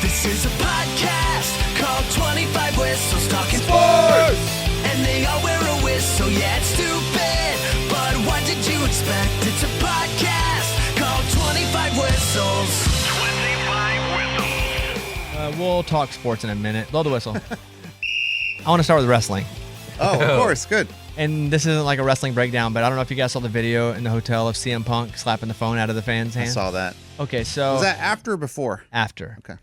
This is a podcast called 25 Whistles Talking Sports. And they all wear a whistle, yeah, it's stupid. But what did you expect? It's a podcast called 25 Whistles. 25 Whistles. We'll talk sports in a minute. Blow the whistle. I want to start with wrestling. Oh, of course. Good. And this isn't like a wrestling breakdown, but I don't know if you guys saw the video in the hotel of CM Punk slapping the phone out of the fans' hand. I saw that. Okay, so... Was that after or before? After. Okay.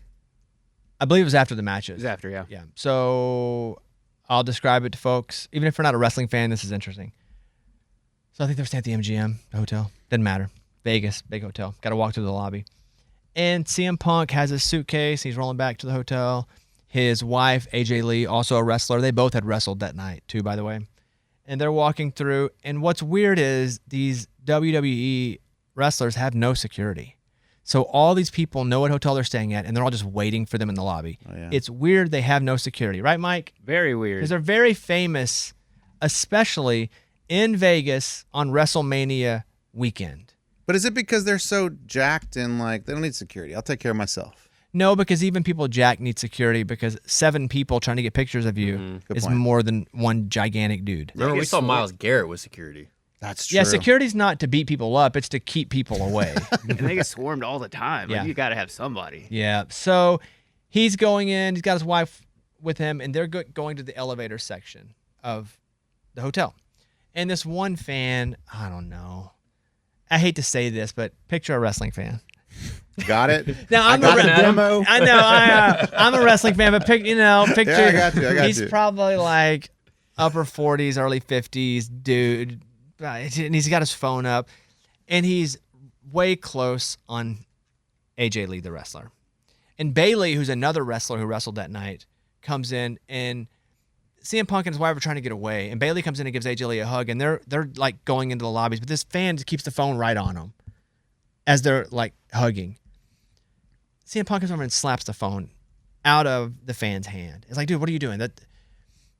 I believe it was after the matches. It was after, yeah. Yeah. So I'll describe it to folks. Even if you're not a wrestling fan, this is interesting. So I think they're staying at the MGM hotel. Doesn't matter. Vegas, big hotel. Got to walk through the lobby. And CM Punk has his suitcase. He's rolling back to the hotel. His wife, AJ Lee, also a wrestler. They both had wrestled that night, too, by the way. And they're walking through. And what's weird is these WWE wrestlers have no security. So all these people know what hotel they're staying at, and they're all just waiting for them in the lobby. Oh, yeah. It's weird they have no security. Right, Mike? Very weird. Because they're very famous, especially in Vegas on WrestleMania weekend. But is it because they're so jacked and like they don't need security? I'll take care of myself. No, because even people jack need security because 7 people trying to get pictures of you Good is point. more than one gigantic dude. Remember, we saw Myles Garrett with security. That's true. Yeah, security's not to beat people up, it's to keep people away. And they get swarmed all the time. Yeah. Like, you got to have somebody. Yeah, so he's going in, he's got his wife with him, and they're going to the elevator section of the hotel. And this one fan, I don't know, I hate to say this, but picture a wrestling fan. Got it? Now, I got the demo. I know, I'm a wrestling fan, but picture. Yeah, I got you. I got he's you. probably like upper 40s, early 50s dude, and he's got his phone up, and he's way close on AJ Lee, the wrestler. And Bailey, who's another wrestler who wrestled that night, comes in, and CM Punk and his wife are trying to get away, and Bailey comes in and gives AJ Lee a hug, and they're like going into the lobbies, but this fan just keeps the phone right on them as they're like hugging. CM Punk comes over and slaps the phone out of the fan's hand. It's like, dude, what are you doing?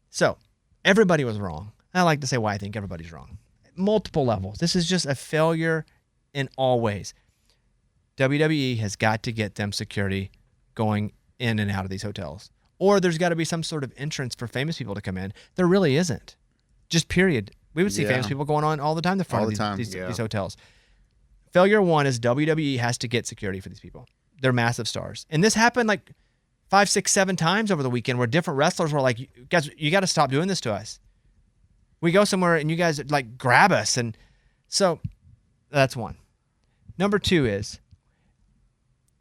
So everybody was wrong. I like to say why I think everybody's wrong. Multiple levels. This is just a failure in all ways. WWE has got to get them security going in and out of these hotels. Or there's got to be some sort of entrance for famous people to come in. There really isn't. Just period. We would see Yeah. famous people going on all the time in the front All of the time. these Yeah. hotels. Failure one is WWE has to get security for these people. They're massive stars. And this happened like 5, 6, 7 times over the weekend where different wrestlers were like, guys, you got to stop doing this to us. We go somewhere and you guys like grab us. And so that's one. Number 2 is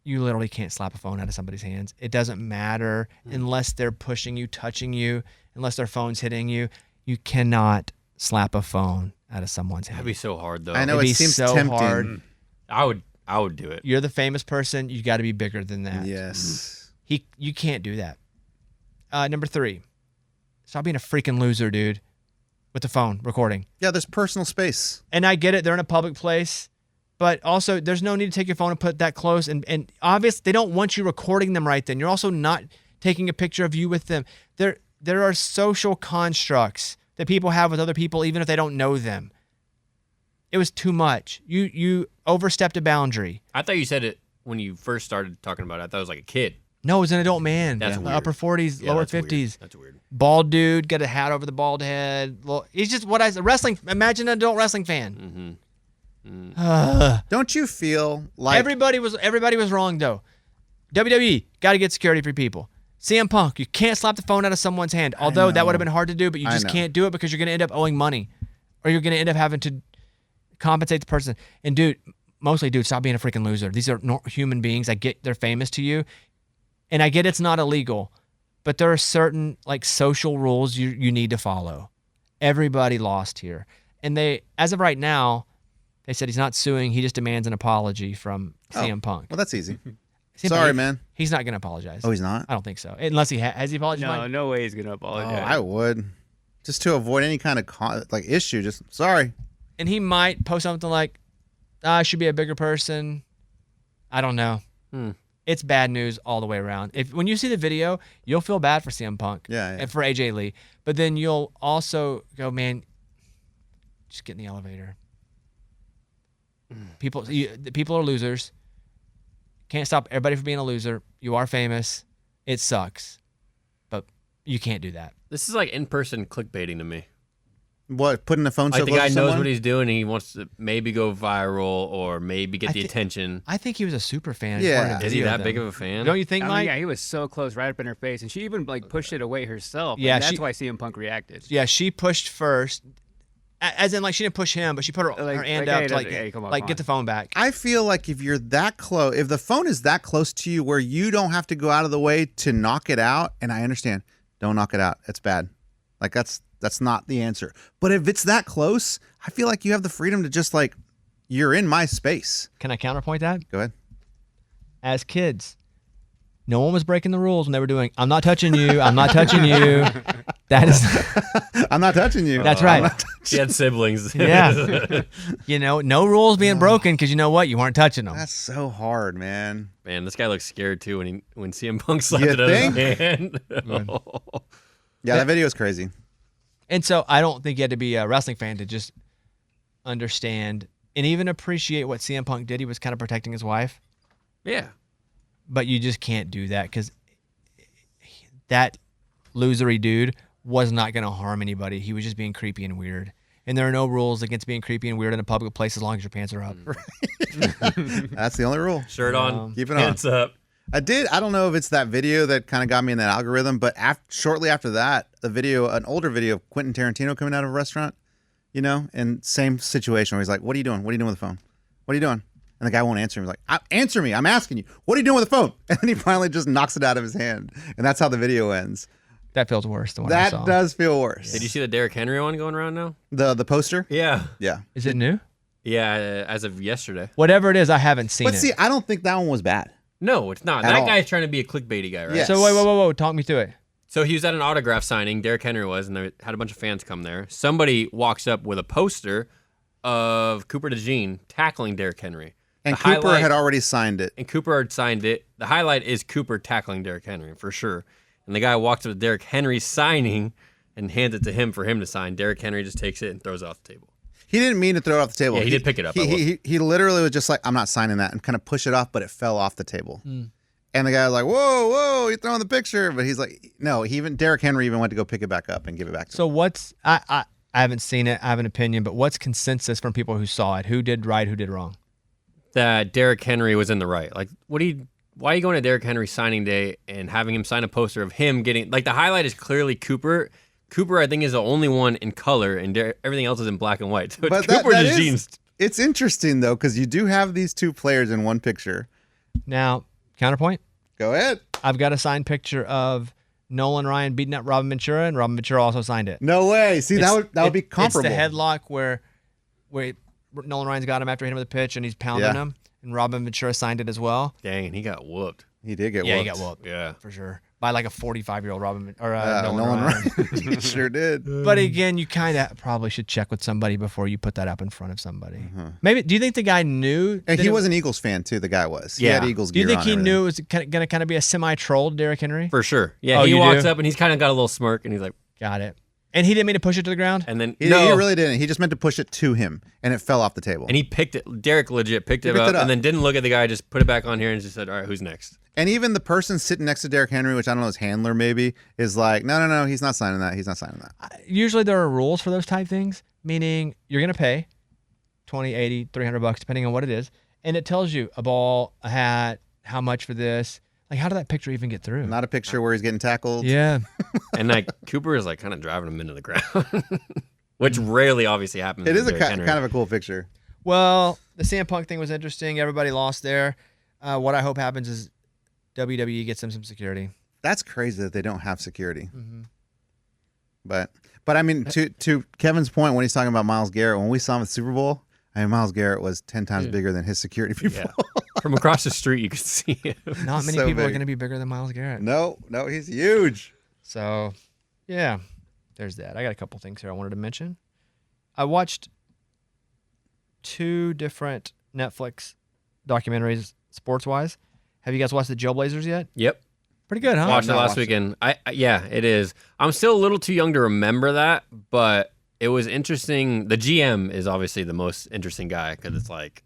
you literally can't slap a phone out of somebody's hands. It doesn't matter unless they're pushing you, touching you, unless their phone's hitting you. You cannot slap a phone out of someone's hand. That'd be so hard, though. I know It'd it be seems so tempting. hard. I would do it. You're the famous person. You got to be bigger than that. Yes. You can't do that. Number 3, stop being a freaking loser, dude, with the phone recording. Yeah, there's personal space. And I get it. They're in a public place. But also, there's no need to take your phone and put it that close. And obviously, they don't want you recording them right then. You're also not taking a picture of you with them. There are social constructs that people have with other people, even if they don't know them. It was too much. You overstepped a boundary. I thought you said it when you first started talking about it. I thought it was like a kid. No, it was an adult man. That's weird. Upper 40s, Yeah, lower that's 50s. Weird. That's weird. Bald dude, got a hat over the bald head. He's just what I said. Wrestling. Imagine an adult wrestling fan. Don't you feel like Everybody was wrong though. WWE got to get security for people. CM Punk, you can't slap the phone out of someone's hand. Although that would have been hard to do, but you I just know. can't do it because you're going to end up owing money, or you're going to end up having to compensate the person. And dude, stop being a freaking loser. These are human beings. I get they're famous to you, and I get it's not illegal, but there are certain like social rules you need to follow. Everybody lost here, and they, as of right now, they said he's not suing. He just demands an apology from CM Punk. Well, that's easy. CM Sorry, Punk, man. He's not going to apologize. Oh, he's not? I don't think so. Unless he has he apologized? No, Mike? no way he's going to Oh, apologize. I would. Just to avoid any kind of issue. Just sorry. And he might post something like, I should be a bigger person. I don't know. It's bad news all the way around. When you see the video, you'll feel bad for CM Punk and for AJ Lee. But then you'll also go, man, just get in the elevator. People are losers. Can't stop everybody from being a loser. You are famous. It sucks. But you can't do that. This is like in-person clickbaiting to me. What, putting the phone so Like the close guy to knows someone? what he's doing, and he wants to maybe go viral or maybe get the attention. I think he was a super fan. Yeah. Is he that big of a fan? Don't you think, I mean, Mike? yeah, he was so close, right up in her face, and she even like pushed it away herself. Yeah, and that's she- why CM Punk reacted. Yeah, she pushed first. As in, like, she didn't push him, but she put her hand up hey, to, like, hey, come on, like come get on. the phone back. I feel like if you're that close, if the phone is that close to you where you don't have to go out of the way to knock it out, and I understand, don't knock it out. It's bad. Like that's not the answer. But if it's that close, I feel like you have the freedom to just like, you're in my space. Can I counterpoint that? Go ahead. As kids, no one was breaking the rules when they were doing, I'm not touching you, I'm not touching you. That is, I'm not touching you. that's right. He had siblings. Yeah. You know, no rules being broken because you know what? You weren't touching them. That's so hard, man. Man, this guy looks scared too when CM Punk slapped You it out of his think? hand. Yeah, that video is crazy. And so I don't think you had to be a wrestling fan to just understand and even appreciate what CM Punk did. He was kind of protecting his wife. Yeah. But you just can't do that because that losery dude was not going to harm anybody. He was just being creepy and weird. And there are no rules against being creepy and weird in a public place as long as your pants are up. That's the only rule. Shirt on. Keep it on. Hands up. I don't know if it's that video that kind of got me in that algorithm, but shortly after that, an older video of Quentin Tarantino coming out of a restaurant, you know, and same situation where he's like, what are you doing? What are you doing with the phone? What are you doing? And the guy won't answer him. He's like, answer me. I'm asking you. What are you doing with the phone? And then he finally just knocks it out of his hand. And that's how the video ends. That feels worse than what I That saw. does feel worse. Did you see the Derrick Henry one going around now? The poster? Yeah. Yeah. Is it new? Yeah, as of yesterday. Whatever it is, I haven't seen But it. see, I don't think that one was bad. No, it's not. At That all. guy's trying to be a clickbaity guy, right? Yeah. So whoa, talk me through it. So he was at an autograph signing, Derrick Henry was, and they had a bunch of fans come there. Somebody walks up with a poster of Cooper DeJean tackling Derrick Henry. And The Cooper highlight- had already signed it. And Cooper had signed it. The highlight is Cooper tackling Derrick Henry, for sure. And the guy walks up to Derrick Henry signing and hands it to him for him to sign. Derrick Henry just takes it and throws it off the table. He didn't mean to throw it off the table. Yeah, he did pick it up. I will. He literally was just like, I'm not signing that, and kind of push it off, but it fell off the table. And the guy was like, whoa, you're throwing the picture. But he's like, no, Derrick Henry even went to go pick it back up and give it back to him. So what's I haven't seen it. I have an opinion, but what's consensus from people who saw it? Who did right? Who did wrong? That Derrick Henry was in the right. Like, why are you going to Derrick Henry signing day and having him sign a poster of him getting, like, the highlight is clearly Cooper. Cooper, I think, is the only one in color, and everything else is in black and white. So it's But Cooper that DeJean's. it's interesting, though, because you do have these two players in one picture. Now, counterpoint. Go ahead. I've got a signed picture of Nolan Ryan beating up Robin Ventura, and Robin Ventura also signed it. No way. See, that would be comparable. It's the headlock where Nolan Ryan's got him after hitting him with a pitch, and he's pounding him, and Robin Ventura signed it as well. Dang, and he got whooped. He did get Yeah, whooped. he got whooped. Yeah. For sure. By like a 45-year-old Nolan Nolan Ryan. Ryan. He sure did. But again, you kind of probably should check with somebody before you put that up in front of somebody. Maybe. Do you think the guy knew? And that he it- was an Eagles fan, too, the guy was. He Yeah. had Eagles Do you gear think on he and knew it was going to kind of be a semi-troll, Derrick Henry? For sure. Yeah, Oh, he you walks do? up, and he's kind of got a little smirk, and he's like, Got it. And he didn't mean to push it to the ground? and then, He no. really didn't. He just meant to push it to him, and it fell off the table. And he picked it. Derek legit picked it picked up, it up. and then didn't look at the guy, just put it back on here and just said, all right, who's next? And even the person sitting next to Derrick Henry, which I don't know, his handler maybe, is like, no, he's not signing that. He's not signing that. Usually there are rules for those type things, meaning you're going to pay $20, $80, $300, depending on what it is. And it tells you a ball, a hat, how much for this. Like, how did that picture even get through? Not a picture where he's getting tackled. Yeah. And like Cooper is like kind of driving him into the ground, which rarely obviously happens. It with is a Derrick kind Henry. of a cool picture. Well, the CM Punk thing was interesting. Everybody lost there. What I hope happens is WWE gets them some security. That's crazy that they don't have security. But I mean, to Kevin's point when he's talking about Myles Garrett, when we saw him at the Super Bowl, I mean, Myles Garrett was 10 times bigger than his security people. Yeah. From across the street, you could see him. Not many So people are big. going to be bigger than Myles Garrett. No, he's huge. So, yeah, there's that. I got a couple things here I wanted to mention. I watched 2 different Netflix documentaries, sports-wise. Have you guys watched the Jailblazers yet? Yep. Pretty good, huh? Watched it not last watched it. weekend. Yeah, it is. I'm still a little too young to remember that, but it was interesting. The GM is obviously the most interesting guy because it's like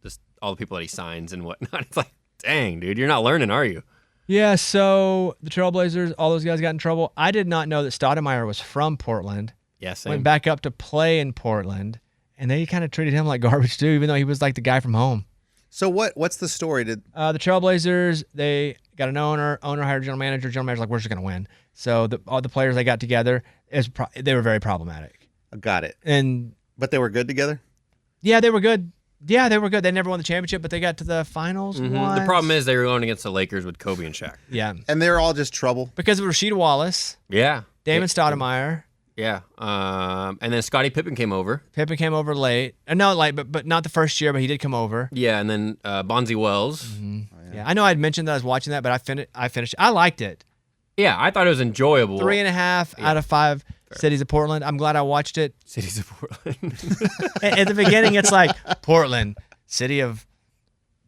just all the people that he signs and whatnot. It's like Dang, dude, you're not learning, are you? Yeah, so the Trailblazers, all those guys got in trouble. I did not know that Stoudemire was from Portland. Yeah, same. Went back up to play in Portland, and they kind of treated him like garbage too, even though he was like the guy from home. So what's the story? The Trailblazers, they got an owner hired a general manager. General manager's like, we're just going to win. So all the players they got together, they were very problematic. Got it. But they were good together? Yeah, they were good. Yeah, they were good. They never won the championship, but they got to the finals once. The problem is they were going against the Lakers with Kobe and Shaq. Yeah. And they were all just trouble? Because of Rasheed Wallace, Yeah. Damon Stoudemire. Yeah. And then Scottie Pippen came over. Pippen came over late. No, late, but not the first year, but he did come over. Yeah, and then Bonzi Wells. Mm-hmm. Yeah, I know I'd mentioned that I was watching that, but I finished. I liked it. Yeah, I thought it was enjoyable. 3.5 out of 5 cities of Portland. I'm glad I watched it. Cities of Portland. At the beginning, it's like Portland, city of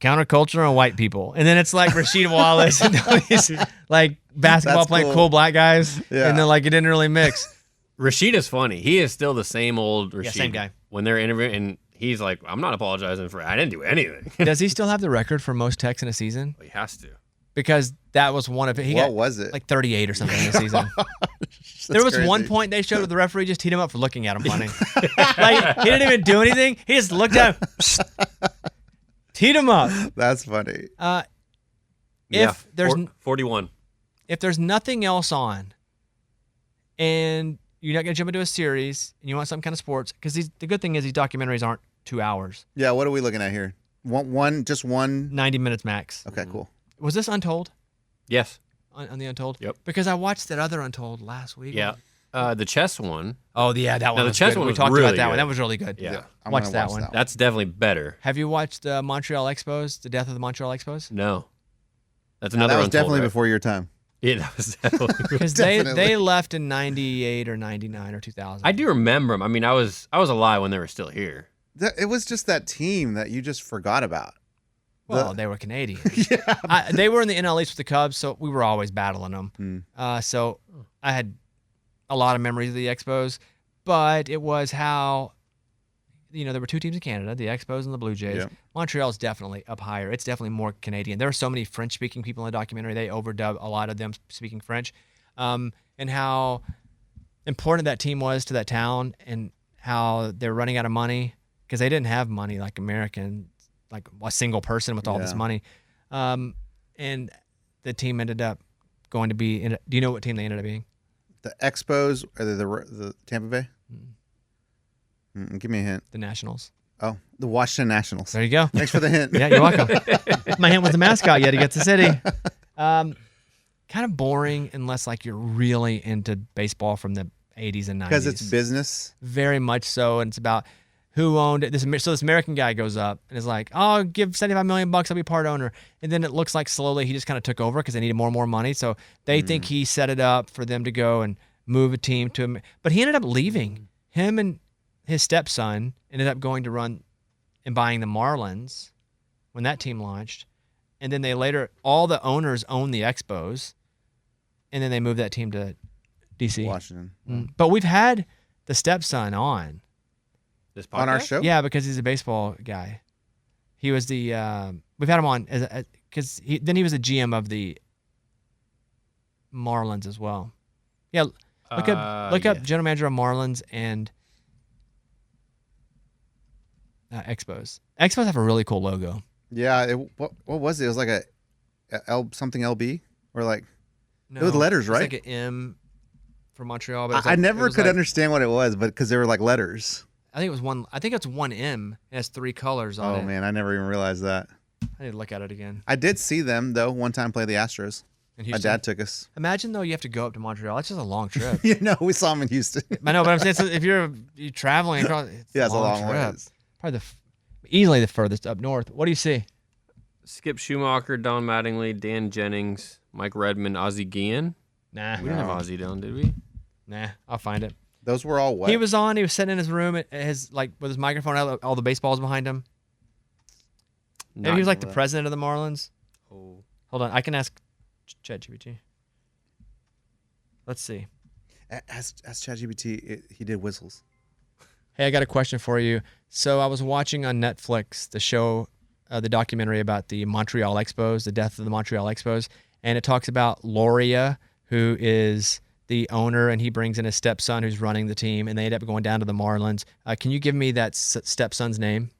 counterculture and white people, and then it's like Rasheed Wallace and all these like basketball That's playing cool. cool black guys, Yeah. and then like it didn't really mix. Rashid is funny. He is still the same old Rashid. same guy. When they're interviewing, and he's like, I'm not apologizing for I didn't do anything. Does he still have the record for most texts in a season? He has to. Because that was one of it. What was it? Like 38 or something in the season. There was one point they showed where the referee just teed him up for looking at him funny. Like he didn't even do anything. He just looked at him, teed him up. That's funny. If there's 41. if there's nothing else on, and you're not gonna jump into a series, and you want some kind of sports, because the good thing is these documentaries aren't 2 hours. Yeah, what are we looking at here? Just one? 90 minutes max. Okay, cool. Was this Untold? Yes. On the Untold? Yep. Because I watched that other Untold last week. Yeah. The chess one. Oh yeah, that one. No, the was chess good. one We was talked really about that one. good. That was really good. Yeah. I'm Watch gonna that one. That's definitely better. Have you watched Montreal Expos? The Death of the Montreal Expos? No. That's That another was Untold, definitely right? before your time. Yeah, that was definitely. Because Definitely. they left in 98 or 99 or 2000. I do remember them. I mean, I was alive when they were still here. It was just that team that you just forgot about. Well, they were Canadian. They were in the NL East with the Cubs, so we were always battling them. So I had a lot of memories of the Expos, but it was how, there were two teams in Canada, the Expos and the Blue Jays. Yeah. Montreal's definitely up higher. It's definitely more Canadian. There are so many French-speaking people in the documentary. They overdub a lot of them speaking French, and how important that team was to that town, and how they're running out of money because they didn't have money like American, like a single person with all this Yeah. money. And the team ended up going to be. Do you know what team they ended up being? The Expos, or the Tampa Bay? Give me a hint. The Nationals. Oh, the Washington Nationals. There you go. Thanks for the hint. Yeah, you're welcome. My hint was the mascot. You had to get to the city. Kind of boring unless like you're really into baseball from the 80s and 90s. Because it's business. Very much so, and it's about who owned it. So this American guy goes up and is like, "Oh, I'll give $75 million. I'll be part owner." And then it looks like slowly he just kind of took over because they needed more and more money. So they think he set it up for them to go and move a team to him. But he ended up leaving. Him and his stepson ended up going to run and buying the Marlins when that team launched. And then all the owners own the Expos. And then they moved that team to D.C. Washington. But we've had the stepson on. This On our podcast? show? Yeah, because he's a baseball guy. He was the we've had him on because then he was the GM of the Marlins as well. Yeah, look up general manager of Marlins and Expos. Expos have a really cool logo. Yeah. What was it? It was like a something LB? Or like, No, it was letters, it's right? like an M for Montreal. But it was I like- never it was could like- understand what it was, but because they were like letters. I think it was one. I think it's one M. It has 3 colors on Oh, it. man. I never even realized that. I need to look at it again. I did see them, though, one time play the Astros. In My Houston. dad took us. Imagine though you have to go up to Montreal. That's just a long trip. We saw them in Houston. I know, but I'm saying so if you're traveling across, it's Yeah, it's a long trip. ways. Probably easily the furthest up north. What do you see? Skip Schumacher, Don Mattingly, Dan Jennings, Mike Redmond, Ozzie Guillen. Nah, We didn't have Ozzie down, did we? nah. I'll find it. Those were all what? He was on. He was sitting in his room with his microphone, all the baseballs behind him. Maybe he was like the president of the Marlins. Oh. Hold on, I can ask ChatGPT. Let's see. As ChatGPT, he did whistles. Hey, I got a question for you. So I was watching on Netflix the show the documentary about the Montreal Expos, the death of the Montreal Expos, and it talks about Loria, who is the owner, and he brings in his stepson who's running the team, and they end up going down to the Marlins. Can you give me that stepson's name?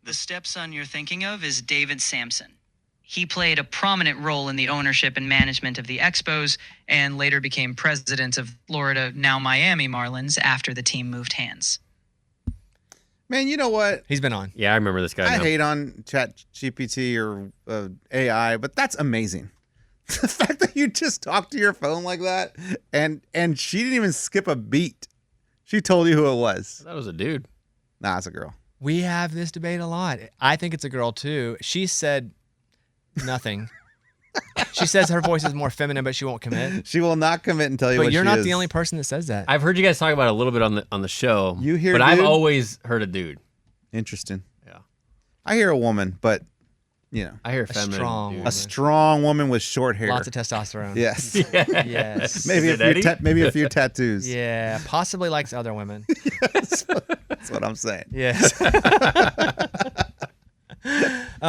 The stepson you're thinking of is David Sampson. He played a prominent role in the ownership and management of the Expos and later became president of Florida, now Miami Marlins, after the team moved hands. Man, you know what? He's been on. Yeah, I remember this guy. I now. hate on Chat GPT or AI, but that's amazing. The fact that you just talked to your phone like that, and she didn't even skip a beat. She told you who it was. That was a dude. Nah, it's a girl. We have this debate a lot. I think it's a girl too. She said nothing. She says her voice is more feminine, but she won't commit. She will not commit and tell you But what you're she not is. the only person that says that. I've heard you guys talk about it a little bit on the show. You hear but I've dude? always heard a dude. Interesting. Yeah. I hear a woman, but, you know. I hear feminine. strong dude. woman. A strong woman with short hair. Lots of testosterone. Yes. Yes. Maybe Is a it few Eddie? maybe a few tattoos. Yeah. Possibly likes other women. That's what I'm saying. Yes.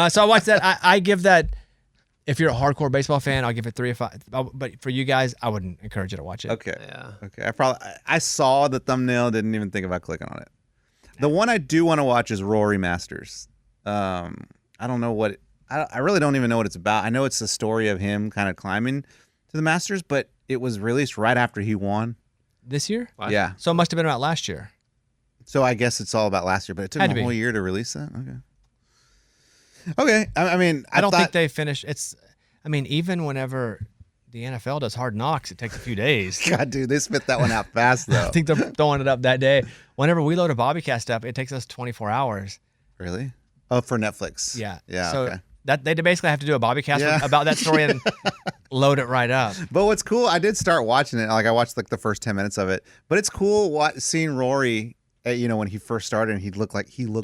So I watched that. I give that. If you're a hardcore baseball fan, I'll give it 3 or 5. But for you guys, I wouldn't encourage you to watch it. Okay. Yeah. Okay. I saw the thumbnail, didn't even think about clicking on it. The one I do want to watch is Rory Masters. I don't know what I really don't even know what it's about. I know it's the story of him kind of climbing to the Masters, but it was released right after he won. This year? Wow. Yeah. So it must have been about last year. So I guess it's all about last year, but it took Had them to a whole be. year to release that. Okay. Okay. I mean, I don't thought, think they finished. Even whenever the NFL does Hard Knocks, it takes a few days. God, dude, they spit that one out fast though. I think they're throwing it up that day. Whenever we load a Bobbycast up, it takes us 24 hours. Really? Oh, for Netflix. Yeah. Yeah. So Okay. that they basically have to do a Bobbycast Yeah. about that story and load it right up. But what's cool, I did start watching it. Like I watched like the first 10 minutes of it. But it's cool seeing Rory. When he first started, and he looked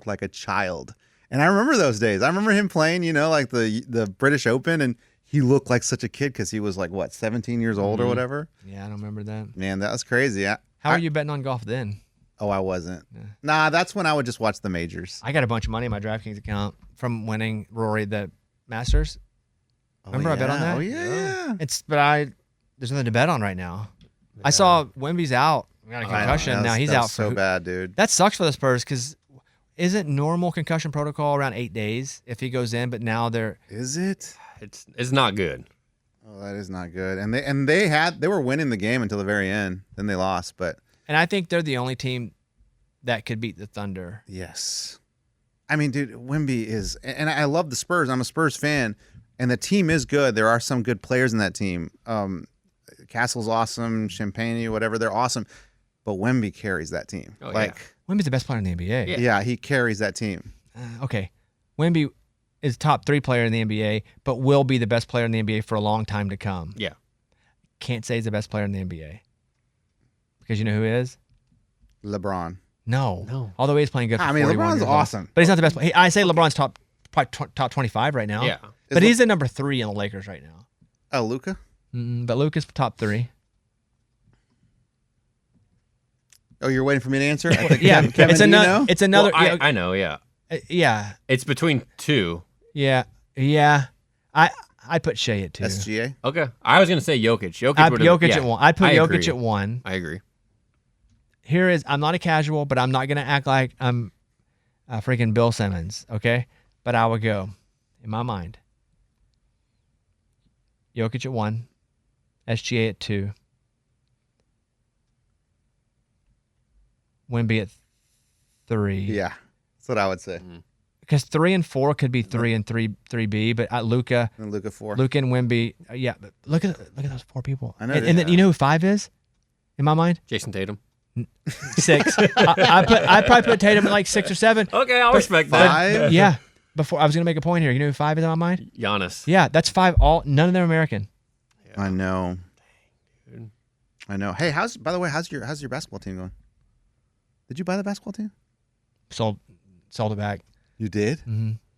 like a child. And I remember those days. I remember him playing, like the British Open, and he looked like such a kid because he was like 17 years old or whatever. Yeah, I don't remember that. Man, that was crazy. How are you betting on golf then? Oh, I wasn't. Nah, that's when I would just watch the majors. I got a bunch of money in my DraftKings account from winning Rory the Masters. Remember I bet on that? Oh yeah. There's nothing to bet on right now. I saw Wemby's out. We got a concussion. Now he's that out was for so bad, dude. That sucks for the Spurs because isn't normal concussion protocol around 8 days if he goes in? But now they're Is it? It's not good. Oh, that is not good. And they were winning the game until the very end. Then they lost, but and I think they're the only team that could beat the Thunder. yes. I mean, dude, Wemby is, and I love the Spurs. I'm a Spurs fan, and the team is good. There are some good players in that team. Castle's awesome, Champagne, whatever, they're awesome. But Wemby carries that team. Oh, yeah. Wemby's the best player in the NBA. Yeah. Yeah, he carries that team. Okay, Wemby is top 3 player in the NBA, but will be the best player in the NBA for a long time to come. Yeah. Can't say he's the best player in the NBA because you know who he is? LeBron. No. Although he is playing good. For I mean, 41 LeBron's years old. awesome. but he's not the best player. I say LeBron's top 25 right now. Yeah. But he's at number 3 in the Lakers right now. Oh, Luka? But Luke is top 3. Oh, you're waiting for me to answer? I think Yeah, Kevin, it's do you another. know? It's another. Well, I know. Yeah. Yeah, It's between 2. yeah. I put Shea at 2. SGA? Okay. I was gonna say Jokic. Jokic at 1. I'd put I Jokic agree. at 1. I agree. I'm not a casual, but I'm not gonna act like I'm freaking Bill Simmons. Okay, but I would go in my mind. Jokic at 1, SGA at 2, Wemby at 3. Yeah, that's what I would say. Because 3 and 4 could be 3 and 3B, but Luka And Luka 4. and Wemby, yeah. But look at those 4 people. I know And they- then you know who 5 is? In my mind, Jason Tatum. 6. I probably put Tatum at like 6 or 7. Okay, I'll respect that. 5? Yeah. Before I was gonna make a point here. You know who 5 is in my mind? Giannis. Yeah, that's 5. None of them are American. I know. dude. I know. Hey, by the way, how's your basketball team going? Did you buy the basketball team? Sold it back You did?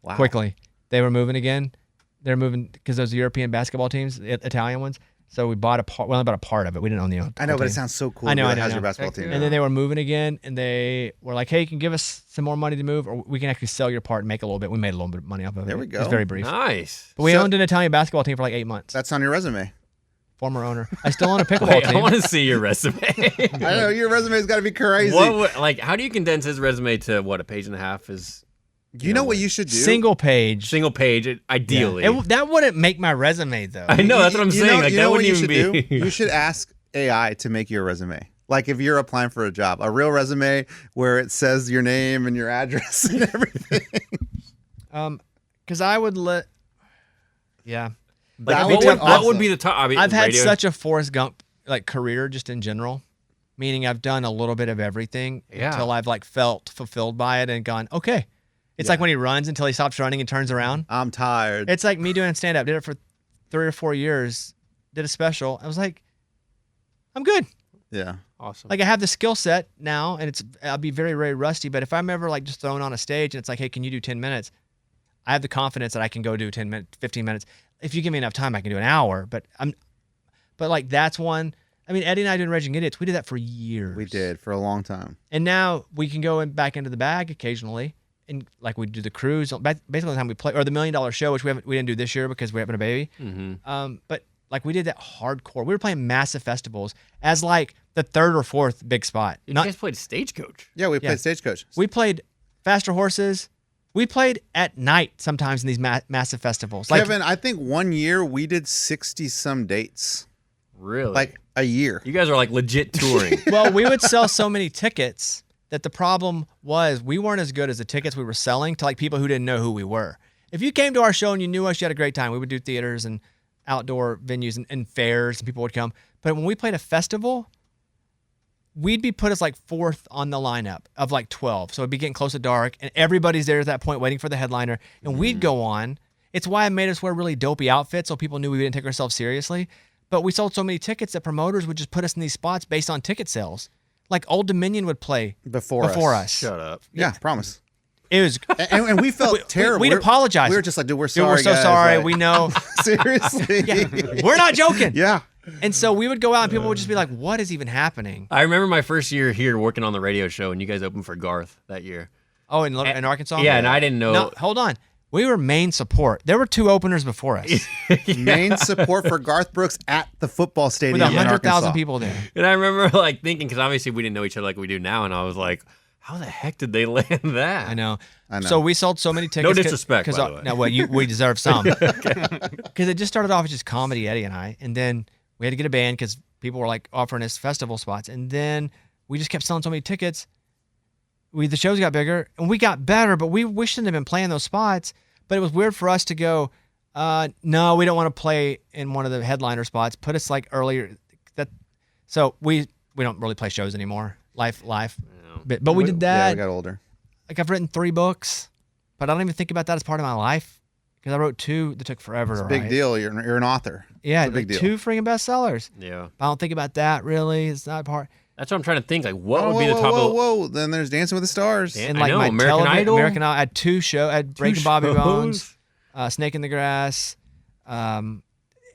Wow. quickly. They were moving again. They're moving because those European basketball teams, Italian ones, So we bought a part. We only bought a part of it. We didn't own the whole I know, but it team. sounds so cool. I know, that I it know, has I your know. basketball Heck team. yeah. And then they were moving again, and they were like, "Hey, you can give us some more money to move, or we can actually sell your part and make a little bit." We made a little bit of money off of it. There we It go. was very brief. Nice. But we So- owned an Italian basketball team for like 8 months. That's on your resume. Former owner. I still own a pickleball Wait, I team. want to see your resume. I know your resume's got to be crazy. Like, how do you condense his resume to what, a page and a half? Is you know what you should do? Single page. single page, ideally. Yeah. That wouldn't make my resume though. I know, that's what I'm You saying. know- Like, you that know what wouldn't you even should be. do? You should ask AI to make your resume. Like if you're applying for a job, a real resume where it says your name and your address and everything. Because I would let. Yeah. Like, That what, would would, be what would awesome. be the top? I mean, I've had radio? such a Forrest Gump like career just in general, meaning I've done a little bit of everything Yeah. until I've like felt fulfilled by it and gone, okay. It's like when he runs until he stops running and turns around. I'm tired. It's like me doing stand up. Did it for 3 or 4 years. Did a special. I was like, I'm good. Yeah. Awesome. Like I have the skill set now, and I'll be very, very rusty. But if I'm ever like just thrown on a stage and it's like, hey, can you do 10 minutes? I have the confidence that I can go do 10 minutes, 15 minutes. If you give me enough time, I can do an hour. But like that's one. I mean, Eddie and I doing Raging Idiots, we did that for years. We did for a long time. And now we can go back into the bag occasionally, and like we do the cruise. Basically, the time we play or the $1 Million Show, which we didn't do this year because we're having a baby. Mm-hmm. But like we did that hardcore. We were playing massive festivals as like the 3rd or 4th big spot. You guys played Stagecoach. Yeah, we Yeah. played Stagecoach. We played Faster Horses. We played at night sometimes in these massive festivals. Like, Kevin, I think one year we did 60 some dates. Really? Like a year. you guys are like legit touring. well, we would sell so many tickets that the problem was we weren't as good as the tickets we were selling to like people who didn't know who we were. If you came to our show and you knew us, you had a great time. We would do theaters and outdoor venues and fairs, and people would come. But when we played a festival, we'd be put as like 4th on the lineup of like 12. So it'd be getting close to dark, and everybody's there at that point waiting for the headliner. And we'd go on. It's why I made us wear really dopey outfits so people knew we didn't take ourselves seriously. But we sold so many tickets that promoters would just put us in these spots based on ticket sales. Like Old Dominion would play Before us. Shut up. Yeah, promise. It was. And we felt terrible. We'd apologize. We were just like, dude, we're Dude, sorry. we're so guys. sorry. Like, We know. seriously. We're not joking. Yeah. And so we would go out and people would just be like, what is even happening? I remember my first year here working on the radio show, and you guys opened for Garth that year. Oh, in Arkansas? Yeah, and I didn't know. No, hold on. We were main support. There were 2 openers before us Main support for Garth Brooks at the football stadium with in 100,000 Arkansas. people there. And I remember like thinking, because obviously we didn't know each other like we do now, and I was like, how the heck did they land that? I know. I know. So we sold so many tickets. No disrespect, by the way. No, well, we deserve some. Because it just started off as just comedy, Eddie and I. And then we had to get a band because people were like offering us festival spots. And then we just kept selling so many tickets. The shows got bigger and we got better, but we shouldn't have been playing those spots. But it was weird for us to go, no, we don't want to play in one of the headliner spots. Put us like earlier. So we don't really play shows anymore. Life. But we did Yeah, that. we got older. Like I've written 3 books, but I don't even think about that as part of my life because I wrote 2 that took forever It's to a big write. deal. You're an author. Yeah, It's a big like deal. 2 freaking bestsellers. Yeah. I don't think about that really. It's not part. That's what I'm trying to think. Like, what Whoa, would be the whoa, top whoa, of whoa. Then there's Dancing with the Stars. Yeah. And I like know, my American Idol? American Idol. I had 2 shows. I had Breaking Bobby shows? Bones, Snake in the Grass.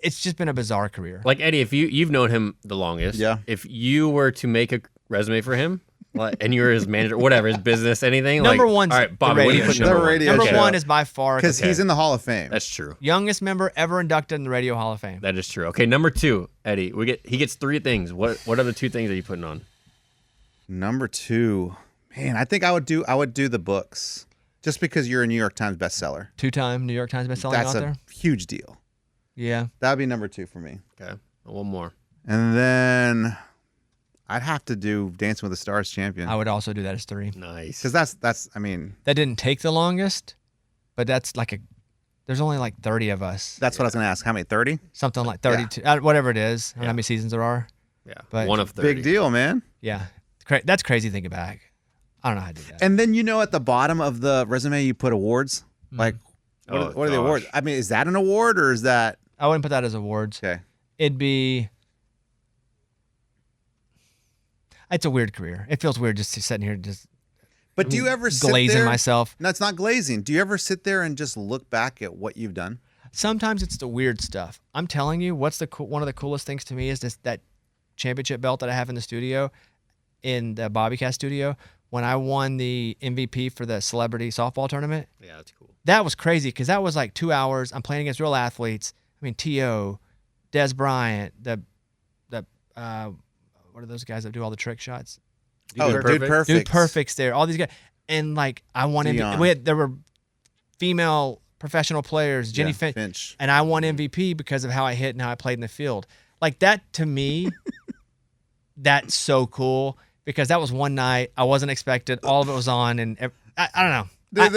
It's just been a bizarre career. Like, Eddie, if you've known him the longest. Yeah. If you were to make a resume for him, like, and you were his manager, whatever, his business, anything. Number like, one's all right, the Bobby, what do you radio put show. number The one? radio Number show. 1 is by far Because the he's in the Hall of Fame. That's true. youngest member ever inducted in the Radio Hall of Fame. That is true. Okay, number 2, Eddie. He gets 3 things. What other 2 things are you putting on? Number 2. Man, I think I would do the books. Just because you're a New York Times bestseller. 2-time New York Times bestselling That's author. a huge deal. Yeah. That would be number 2 for me. Okay, one more. And then I'd have to do Dancing with the Stars champion. I would also do that as 3. Nice. Because that's I mean, That didn't take the longest, but that's like there's only like 30 of us. that's what I was going to ask. How many? 30? Something like 32, whatever it is. I don't know how many seasons there are. Yeah, But- one of 30. Big deal, man. Yeah. That's crazy to think back. I don't know how to do that. And then, at the bottom of the resume, you put awards. Like, what, Oh, are, what are the gosh. awards? I mean, is that an award or is that... I wouldn't put that as awards. Okay. It'd be... It's a weird career. It feels weird just sitting here just But do you ever sit glazing there? myself. No, it's not glazing. Do you ever sit there and just look back at what you've done? Sometimes it's the weird stuff. I'm telling you, what's one of the coolest things to me is that championship belt that I have in the studio, in the Bobbycast studio. When I won the MVP for the celebrity softball tournament, Yeah, that's cool. that was crazy because that was like 2 hours. I'm playing against real athletes. I mean, T.O., Des Bryant, what are those guys that do all the trick shots? Dude Perfect. Dude Perfect's there. All these guys, and like I won Dion. MVP. There were female professional players, Jenny Finch, and I won MVP because of how I hit and how I played in the field. Like that to me, that's so cool because that was one night I wasn't expected. All of it was on, and I don't know. Dude,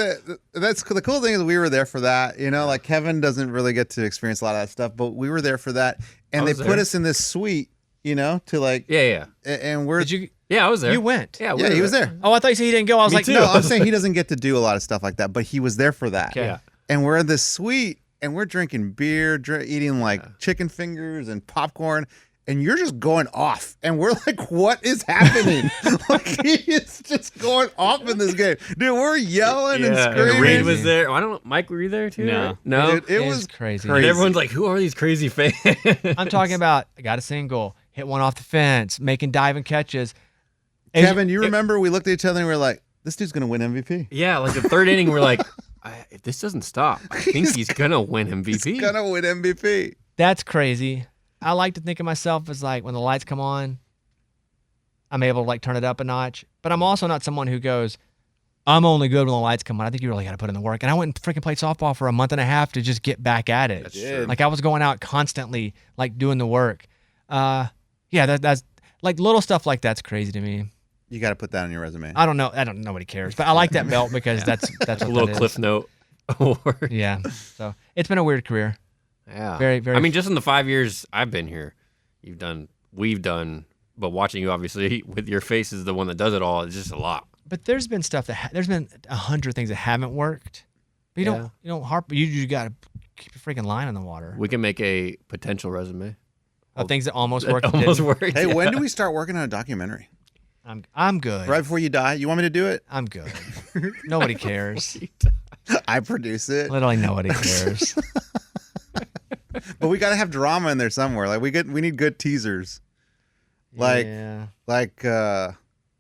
that's the cool thing is we were there for that. You know, like Kevin doesn't really get to experience a lot of that stuff, but we were there for that, and they put us in this suite. You know, to like Yeah. and we're Did you? Yeah, I was there. You went. Yeah, he was there. Oh, I thought you said he didn't go. I was like, too. No, I'm saying he doesn't get to do a lot of stuff like that, but he was there for that. Okay. Yeah. And we're in this suite, and we're drinking beer, eating like chicken fingers and popcorn, and you're just going off. And we're like, what is happening? Like, he is just going off in this game. Dude, we're yelling and screaming. And Reed was there. I don't know. Mike, were you there too? No. No? Dude, it It's was crazy. And everyone's like, who are these crazy fans? I'm talking about. I got a single, hit one off the fence, making diving catches. Kevin, you remember we looked at each other and we were like, this dude's going to win MVP. Yeah, like the third inning, we're like, if this doesn't stop, I think he's going to win MVP. He's going to win MVP. That's crazy. I like to think of myself as like when the lights come on, I'm able to like turn it up a notch. But I'm also not someone who goes, I'm only good when the lights come on. I think you really got to put in the work. And I went and freaking played softball for a month and a half to just get back at it. That's true. Like I was going out constantly, like doing the work. Yeah, that's like little stuff like that's crazy to me. You got to put that on your resume. I don't know. Nobody cares. But I like that belt because that's what A little that Cliff is. Note award. Yeah. So it's been a weird career. Yeah. Very, very. I mean, just in the 5 years I've been here, we've done, but watching you obviously with your face is the one that does it all. It's just a lot. But there's been stuff there's been 100 things that haven't worked. But you don't harp. You got to keep your freaking line in the water. We can make a potential resume. Of things that almost worked. that Almost didn't. worked. Hey, yeah. when do we start working on a documentary? I'm good. Right before you die? You want me to do it? I'm good. Nobody cares. I produce it. Literally nobody cares. But we got to have drama in there somewhere. Like we need good teasers. Like yeah.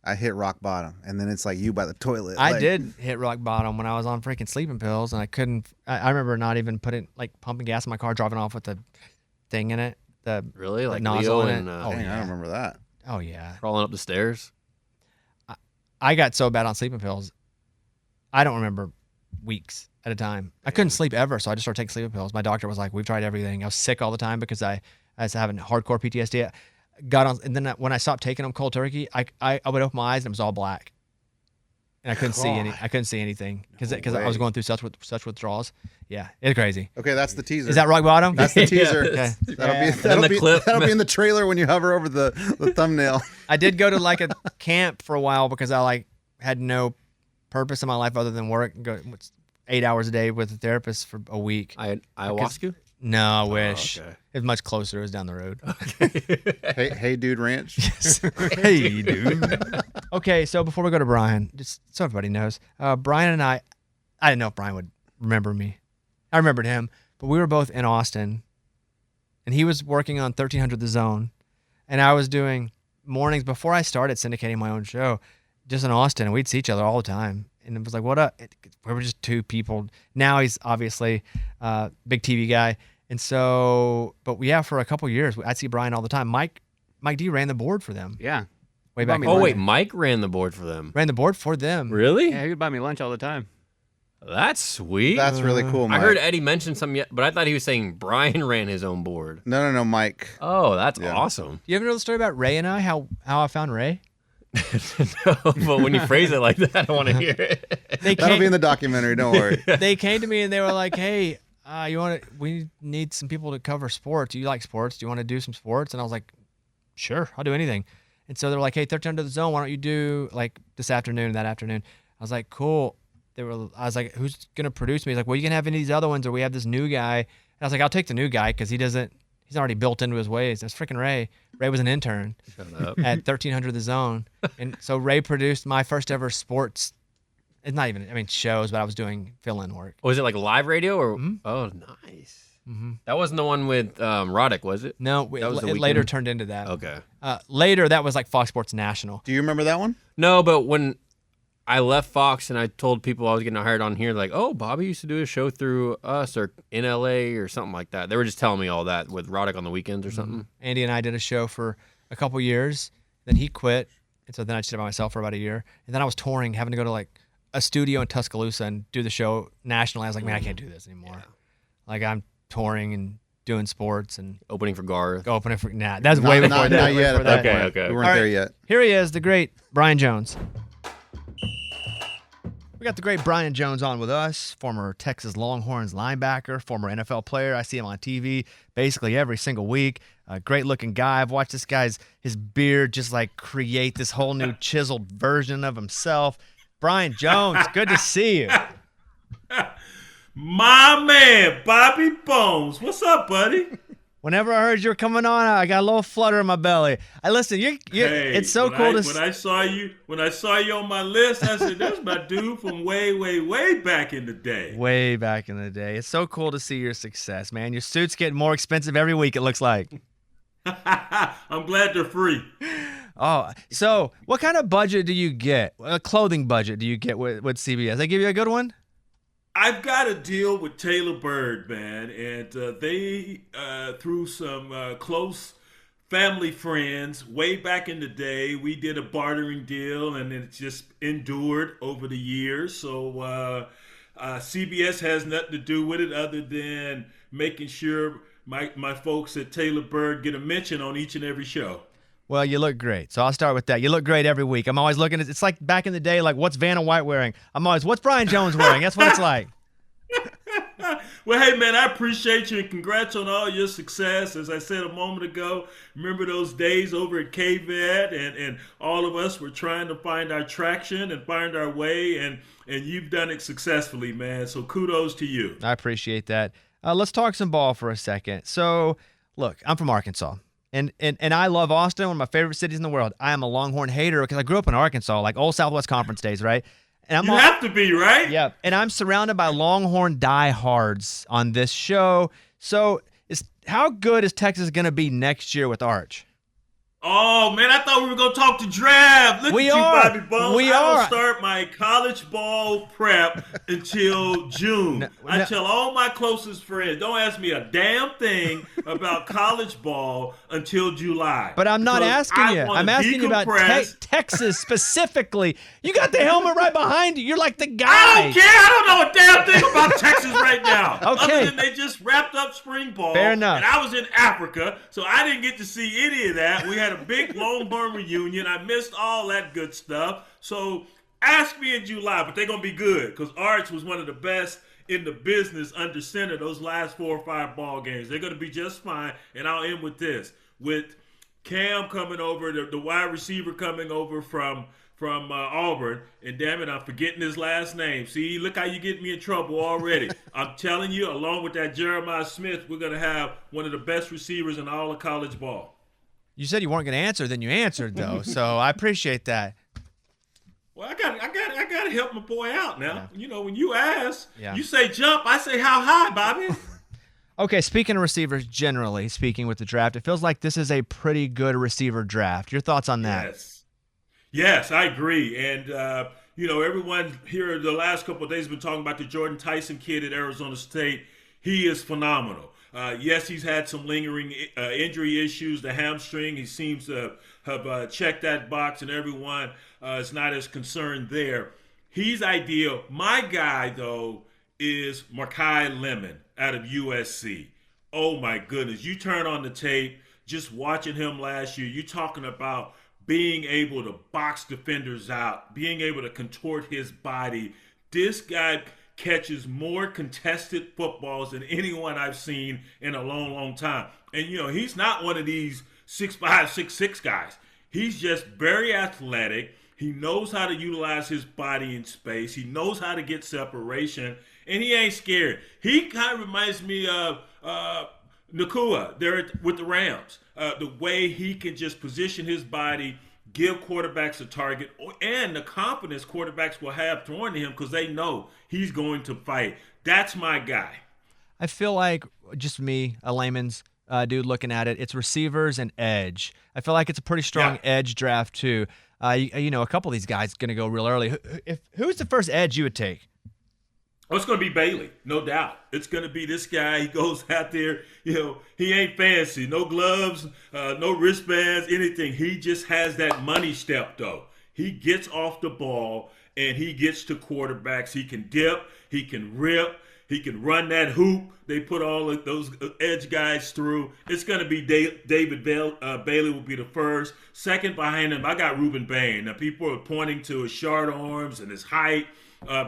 I hit rock bottom, and then it's like you by the toilet. I Like, did hit rock bottom when I was on freaking sleeping pills, and I couldn't. I remember not even pumping gas in my car, driving off with the thing in it. The Really? Like nozzle Leo in and it. Dang, I yeah. don't remember that. Oh yeah. crawling up the stairs. I got so bad on sleeping pills, I don't remember weeks at a time. I couldn't sleep ever, so I just started taking sleeping pills. My doctor was like, "We've tried everything." I was sick all the time because I was having hardcore PTSD. Got on, and then when I stopped taking them cold turkey, I would open my eyes and it was all black, and I couldn't see I couldn't see anything because I was way. going through such withdrawals. Yeah, it's crazy. Okay, that's the teaser. Is that rock bottom? That's the teaser. Okay. That'll the clip. be in the trailer when you hover over the thumbnail. I did go to like a camp for a while because I like had no purpose in my life other than work. Go 8 hours a day with a therapist for a week. Ayahuasca? No, I wish. okay. It's much closer. It was down the road. Hey, dude, ranch. Hey, dude. Okay, so before we go to Brian, just so everybody knows, Brian and I didn't know if Brian would remember me. I remembered him, but we were both in Austin, and he was working on 1300 The Zone, and I was doing mornings before I started syndicating my own show, just in Austin, and we'd see each other all the time. And it was like, what up? We were just two people. Now he's obviously a big TV guy. And so, but yeah, for a couple years, I'd see Brian all the time. Mike D ran the board for them Yeah. way back. Oh, wait, Mike ran the board for them. Ran the board for them. Really? Yeah, he would buy me lunch all the time. That's sweet. That's really cool, Mike. I heard Eddie mention some, but I thought he was saying Brian ran his own board. No, Mike. Oh, that's Yeah. awesome. Do you ever know the story about Ray and I? How I found Ray? No, but when you phrase it like that, I want to hear it. That'll be in the documentary. Don't worry. They came to me and they were like, "Hey, we need some people to cover sports. You like sports? Do you want to do some sports?" And I was like, "Sure, I'll do anything." And so they're like, "Hey, 1300 The Zone, why don't you do like this afternoon and that afternoon?" I was like, "Cool." I was like, "Who's gonna produce me?" He's like, "Well, you can have any of these other ones, or we have this new guy." And I was like, "I'll take the new guy because he's already built into his ways." That's freaking Ray. Ray was an intern Shut up. at 1300 The Zone, and so Ray produced my first ever sports It's not even, I mean, shows, but I was doing fill-in work. Was it like live radio or? Oh, nice. That wasn't the one with Roddick, was it? No, That was the it later weekend? turned into that. Okay. Later, that was like Fox Sports National. Do you remember that one? No, but when I left Fox and I told people I was getting hired on here, like, oh, Bobby used to do a show through us or in LA or something like that. They were just telling me all that with Roddick on the weekends or something. Andy and I did a show for a couple years. Then he quit. And so then I just did it by myself for about a year. And then I was touring, having to go to like a studio in Tuscaloosa and do the show nationally. I was like, man, I can't do this anymore. Like I'm touring and doing sports and Opening for Garth. opening for, nah, that's way before not, that. not way yet. before At that that. Okay, point. okay. We weren't All right. there yet. Here he is, the great Brian Jones. We got the great Brian Jones on with us, former Texas Longhorns linebacker, former NFL player. I see him on TV basically every single week. A great looking guy. I've watched this guy's his beard just like create this whole new chiseled version of himself. Brian Jones, good to see you. My man, Bobby Bones. What's up, buddy? Whenever I heard you were coming on, I got a little flutter in my belly. I listen. You're Hey, it's so when cool I, to. when I saw you on my list, I said, "There's my dude from way back in the day." Way back in the day. It's so cool to see your success, man. Your suit's getting more expensive every week, it looks like. I'm glad they're free. Oh, so what kind of budget do you get? A clothing budget do you get with CBS? They give you a good one? I've got a deal with Taylor Bird, man, and they, through some close family friends, way back in the day, we did a bartering deal, and it just endured over the years. So CBS has nothing to do with it other than making sure my folks at Taylor Bird get a mention on each and every show. Well, you look great. So I'll start with that. You look great every week. I'm always looking at it's like back in the day, like what's Vanna White wearing? I'm always, what's Brian Jones wearing? That's what it's like. Well, hey, man, I appreciate you and congrats on all your success. As I said a moment ago, remember those days over at KVET and all of us were trying to find our traction and find our way, and you've done it successfully, man. So kudos to you. I appreciate that. Let's talk some ball for a second. So, look, I'm from Arkansas. And I love Austin, one of my favorite cities in the world. I am a Longhorn hater because I grew up in Arkansas, like old Southwest Conference days, right? And You have to be, right? yeah, and I'm surrounded by Longhorn diehards on this show. So, how good is Texas going to be next year with Arch? Oh, man, I thought we were going to talk to draft. Look We at you, are. Bobby Bones. We I are. don't start my college ball prep until June. I no. tell all my closest friends, don't ask me a damn thing about college ball until July. But I'm not Because asking I you. wanna I'm asking you about decompress. Texas specifically. You got the helmet right behind you. You're like the guy. I don't care. I don't know a damn thing about Texas right now. Okay. Other than they just wrapped up spring ball. Fair enough. And I was in Africa, so I didn't get to see any of that. We had a big Longhorn reunion. I missed all that good stuff. So ask me in July, but they're going to be good because Arch was one of the best in the business under center those last 4 or 5 ball games. They're going to be just fine. And I'll end with this. With Cam coming over, the wide receiver coming over from Auburn, and damn it, I'm forgetting his last name. See, look how you get me in trouble already. I'm telling you, along with that Jeremiah Smith, we're going to have one of the best receivers in all of college ball. You said you weren't going to answer, then you answered though. So I appreciate that. Well, I got to help my boy out now. Yeah. You know, when you ask, Yeah. you say jump, I say how high, Bobby. Okay, speaking of receivers, generally speaking with the draft, it feels like this is a pretty good receiver draft. Your thoughts on that? Yes, I agree. And, you know, everyone here the last couple of days has been talking about the Jordan Tyson kid at Arizona State. He is phenomenal. Yes, he's had some lingering injury issues, the hamstring. He seems to have checked that box, and everyone is not as concerned there. He's ideal. My guy, though, is Makai Lemon out of USC. Oh, my goodness. You turn on the tape, just watching him last year, you're talking about being able to box defenders out, being able to contort his body. This guy catches more contested footballs than anyone I've seen in a long time. And, you know, he's not one of these 6'5", 6'6" guys. He's just very athletic. He knows how to utilize his body in space. He knows how to get separation, and he ain't scared. He kind of reminds me of Nakua there with the Rams. The way he can just position his body, give quarterbacks a target, and the confidence quarterbacks will have throwing to him because they know he's going to fight. That's my guy. I feel like, just me, a layman's dude looking at it, it's receivers and edge. I feel like it's a pretty strong edge draft too. A couple of these guys going to go real early. Who's the first edge you would take? Oh, it's going to be Bailey, no doubt. It's going to be this guy. He goes out there, he ain't fancy. No gloves, no wristbands, anything. He just has that money step, though. He gets off the ball, and he gets to quarterbacks. He can dip. He can rip. He can run that hoop. They put all of those edge guys through. It's going to be David Bailey will be the first. Second behind him, I got Reuben Bain. Now, people are pointing to his short arms and his height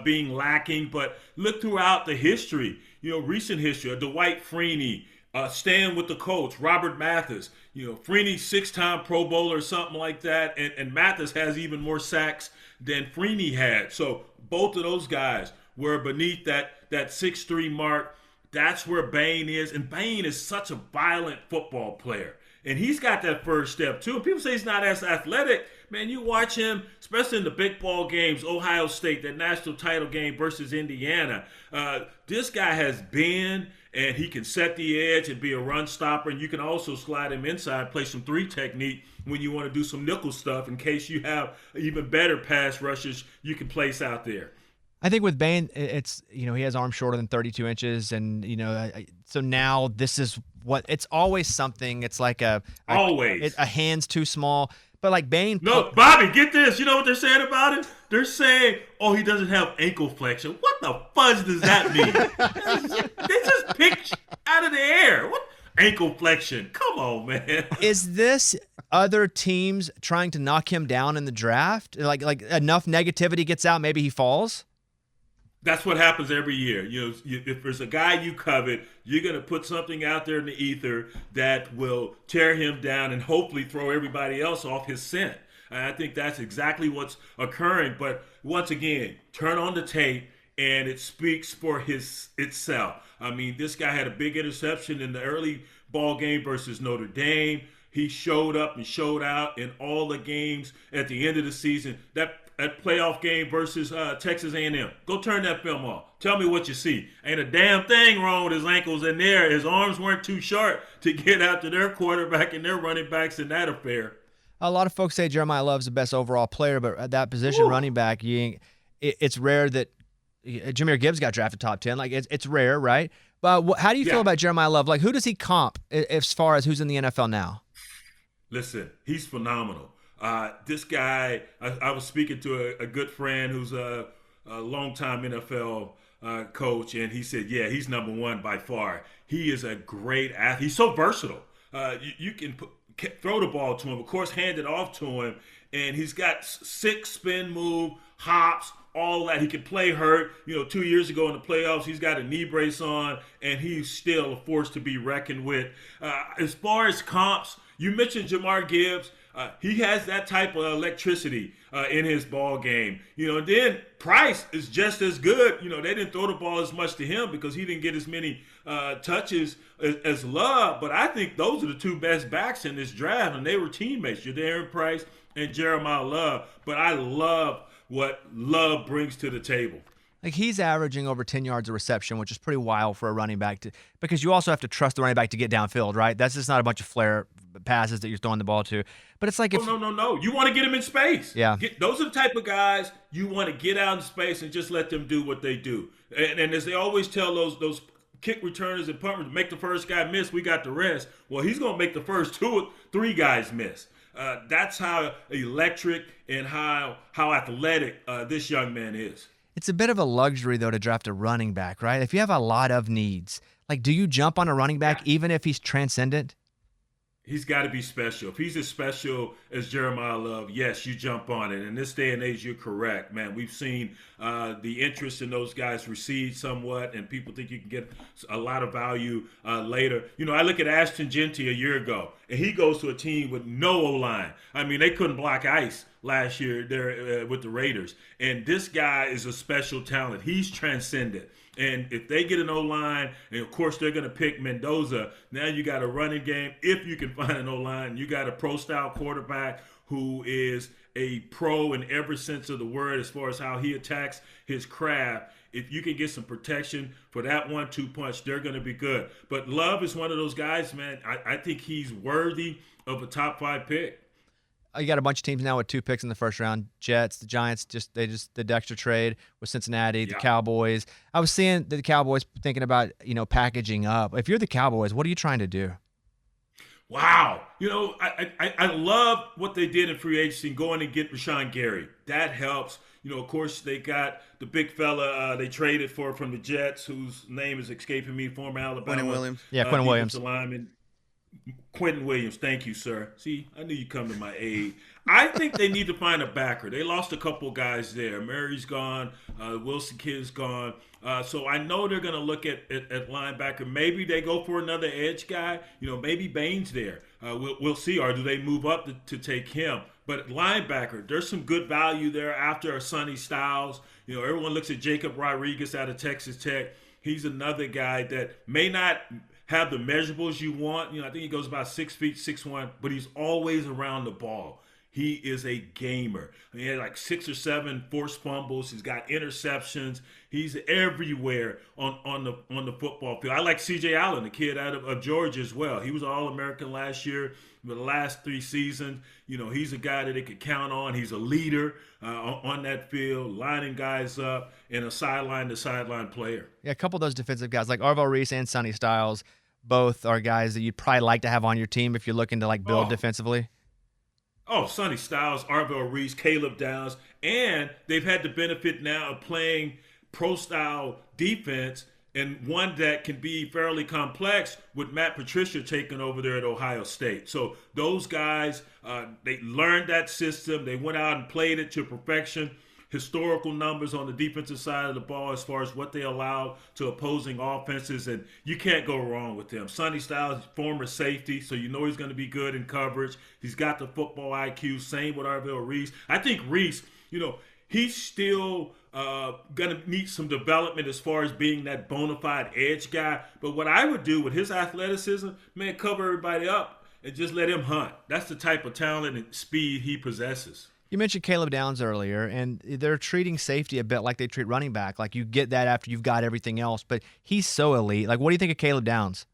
being lacking, but look throughout the history, recent history, Dwight Freeney, staying with the coach, Robert Mathis, Freeney 6-time Pro Bowler or something like that, and Mathis has even more sacks than Freeney had. So both of those guys were beneath that 6'3" mark. That's where Bain is, and Bain is such a violent football player. And he's got that first step, too. People say he's not as athletic. Man, you watch him, especially in the big ball games, Ohio State, that national title game versus Indiana. This guy has bend, and he can set the edge and be a run stopper. And you can also slide him inside, play some 3 technique when you want to do some nickel stuff in case you have even better pass rushes you can place out there. I think with Bain, it's, he has arms shorter than 32 inches. And, so now this is what it's always something. It's like a hand's too small. But like Bain. No, Bobby, get this. You know what they're saying about it? They're saying, he doesn't have ankle flexion. What the fuzz does that mean? They just picked out of the air. What? Ankle flexion. Come on, man. Is this other teams trying to knock him down in the draft? Like enough negativity gets out, maybe he falls? That's what happens every year. If there's a guy you covet, you're going to put something out there in the ether that will tear him down and hopefully throw everybody else off his scent. And I think that's exactly what's occurring. But once again, turn on the tape, and it speaks for itself. I mean, this guy had a big interception in the early ball game versus Notre Dame. He showed up and showed out in all the games at the end of the season. That playoff game versus Texas A&M. Go turn that film off. Tell me what you see. Ain't a damn thing wrong with his ankles in there. His arms weren't too short to get after their quarterback and their running backs in that affair. A lot of folks say Jeremiah Love's the best overall player, but at that position, running back, it's rare that Jahmyr Gibbs got drafted top 10. Like it's rare, right? But how do you feel about Jeremiah Love? Like, who does he comp as far as who's in the NFL now? Listen, he's phenomenal. This guy, I was speaking to a good friend who's a longtime NFL coach, and he said, he's number one by far. He is a great athlete. He's so versatile. You can throw the ball to him, of course, hand it off to him, and he's got 6 spin move, hops, all that. He can play hurt. 2 years ago in the playoffs, he's got a knee brace on, and he's still a force to be reckoned with. As far as comps, you mentioned Jahmyr Gibbs. He has that type of electricity in his ball game. And then Price is just as good. They didn't throw the ball as much to him because he didn't get as many touches as Love. But I think those are the 2 best backs in this draft, and they were teammates, Jadarian Price and Jeremiah Love. But I love what Love brings to the table. Like, he's averaging over 10 yards of reception, which is pretty wild for a running back because you also have to trust the running back to get downfield, right? That's just not a bunch of flare passes that you're throwing the ball to. But it's like no. You want to get him in space. Yeah. Those are the type of guys you want to get out in space and just let them do what they do. And as they always tell those kick returners and punters, make the first guy miss, we got the rest. Well, he's going to make the first 2 or 3 guys miss. That's how electric and how athletic this young man is. It's a bit of a luxury, though, to draft a running back, right? If you have a lot of needs, like, do you jump on a running back even if he's transcendent? He's got to be special. If he's as special as Jeremiah Love, yes, you jump on it. In this day and age, you're correct, man. We've seen the interest in those guys recede somewhat, and people think you can get a lot of value later. I look at Ashton Genty a year ago, and he goes to a team with no O-line. I mean, they couldn't block ice last year there with the Raiders. And this guy is a special talent. He's transcendent. And if they get an O-line, and of course they're going to pick Mendoza, now you got a running game. If you can find an O-line, you got a pro-style quarterback who is a pro in every sense of the word as far as how he attacks his craft. If you can get some protection for that 1-2 punch, they're going to be good. But Love is one of those guys, man. I think he's worthy of a top 5 pick. You got a bunch of teams now with 2 picks in the first round. Jets, the Giants, they just did the extra trade with Cincinnati, the Cowboys. I was seeing the Cowboys thinking about, packaging up. If you're the Cowboys, what are you trying to do? Wow. I love what they did in free agency, going and get Rashawn Gary. That helps. Of course, they got the big fella they traded for from the Jets, whose name is escaping me, former Alabama. Quentin Williams. Yeah, Quentin Williams. Lineman. Quentin Williams, thank you, sir. See, I knew you'd come to my aid. I think they need to find a backer. They lost a couple guys there. Murray's gone. Wilson Kid's gone. So I know they're going to look at linebacker. Maybe they go for another edge guy. Maybe Bain's there. We'll see. Or do they move up to take him? But linebacker, there's some good value there after Sonny Styles. Everyone looks at Jacob Rodriguez out of Texas Tech. He's another guy that may not have the measurables you want. I think he goes about 6 feet, 6'1", but he's always around the ball. He is a gamer. He had like 6 or 7 forced fumbles. He's got interceptions. He's everywhere on the football field. I like C.J. Allen, the kid out of Georgia as well. He was All-American last year. For the last 3 seasons, he's a guy that they could count on. He's a leader on that field, lining guys up, and a sideline-to-sideline player. Yeah, a couple of those defensive guys like Arvell Reese and Sonny Styles, both are guys that you'd probably like to have on your team if you're looking to build defensively. Oh, Sonny Styles, Arvell Reese, Caleb Downs, and they've had the benefit now of playing pro-style defense, and one that can be fairly complex with Matt Patricia taking over there at Ohio State. So those guys, they learned that system. They went out and played it to perfection. Historical numbers on the defensive side of the ball as far as what they allowed to opposing offenses, and you can't go wrong with them. Sonny Styles, former safety, so he's going to be good in coverage. He's got the football IQ. Same with Arvell Reese. I think Reese, he's still going to need some development as far as being that bona fide edge guy. But what I would do with his athleticism, man, cover everybody up and just let him hunt. That's the type of talent and speed he possesses. You mentioned Caleb Downs earlier, and they're treating safety a bit like they treat running back. Like you get that after you've got everything else, but he's so elite. What do you think of Caleb Downs?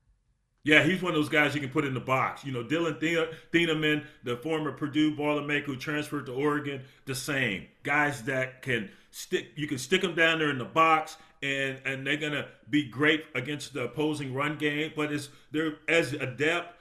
Yeah, he's one of those guys you can put in the box. Dylan Thieneman, the former Purdue Boilermaker who transferred to Oregon, the same. Guys that you can stick them down there in the box, and they're going to be great against the opposing run game, but they're as adept,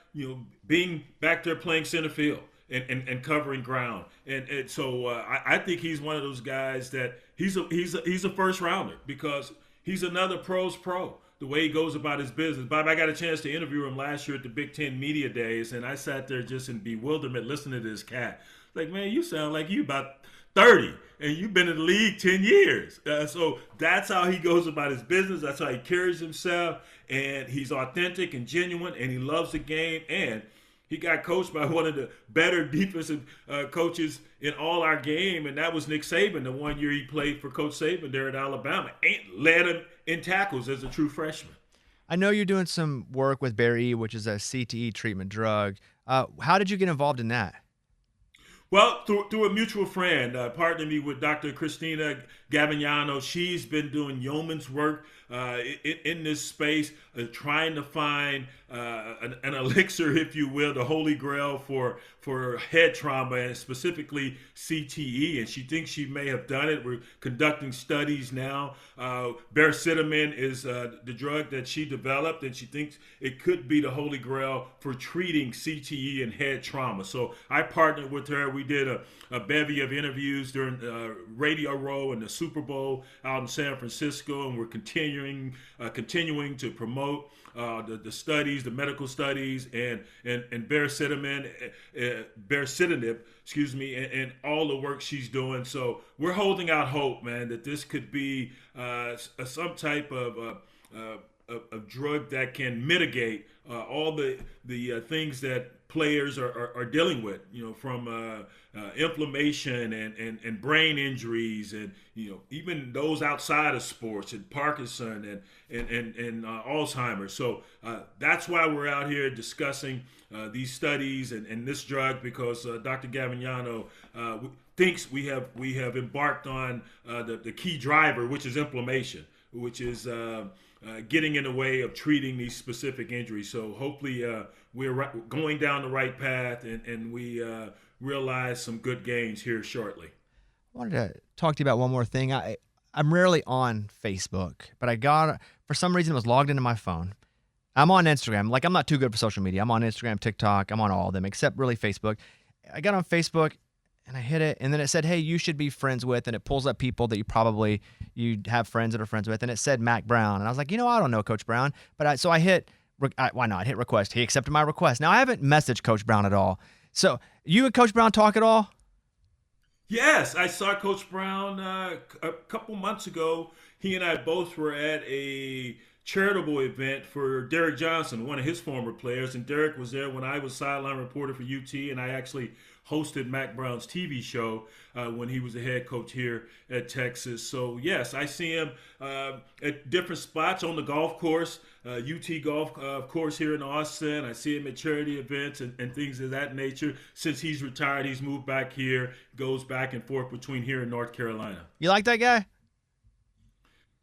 being back there playing center field and covering ground. And so I think he's one of those guys that he's a first rounder because he's another pro's pro. The way he goes about his business. Bob, I got a chance to interview him last year at the Big Ten Media Days, and I sat there just in bewilderment listening to this cat. Like, man, you sound like you about 30, and you've been in the league 10 years. So that's how he goes about his business. That's how he carries himself, and he's authentic and genuine, and he loves the game, and he got coached by one of the better defensive coaches in all our game, and that was Nick Saban. The one year he played for Coach Saban there at Alabama, and led him in tackles as a true freshman. I know you're doing some work with Bear E, which is a CTE treatment drug. How did you get involved in that? Well, through a mutual friend, partnered me with Dr. Christina Gavignano. She's been doing yeoman's work in this space, trying to find an elixir, if you will, the holy grail for head trauma and specifically CTE. And she thinks she may have done it. We're conducting studies now. Baricitamine is the drug that she developed, and she thinks it could be the holy grail for treating CTE and head trauma. So I partnered with her. We did a bevy of interviews during Radio Row and the Super Bowl out in San Francisco, and we're continuing to promote the studies, the medical studies, and baricitinib, and all the work she's doing. So we're holding out hope, man, that this could be some type of drug that can mitigate all the things that players are dealing with, from inflammation and brain injuries, and even those outside of sports, and Parkinson and Alzheimer's. So that's why we're out here discussing these studies and this drug, because Dr. Gavignano thinks we have embarked on the key driver, which is inflammation, which is getting in the way of treating these specific injuries. So hopefully we're going down the right path, and we realize some good gains here shortly. I wanted to talk to you about one more thing. I'm rarely on Facebook, but for some reason, it was logged into my phone. I'm on Instagram. Like, I'm not too good for social media. I'm on Instagram, TikTok. I'm on all of them, except really Facebook. I got on Facebook, and I hit it, and then it said, hey, you should be friends with, and it pulls up people that you have friends that are friends with, and it said Mac Brown. And I was like, I don't know Coach Brown. So I hit, why not? I hit request. He accepted my request. Now, I haven't messaged Coach Brown at all. So you and Coach Brown talk at all? Yes, I saw Coach Brown a couple months ago. He and I both were at a charitable event for Derek Johnson, one of his former players, and Derek was there when I was sideline reporter for UT, and I actually hosted Mac Brown's TV show when he was the head coach here at Texas. So yes, I see him at different spots on the golf course, UT golf course here in Austin. I see him at charity events and things of that nature. Since he's retired, he's moved back here, goes back and forth between here and North Carolina. You like that guy?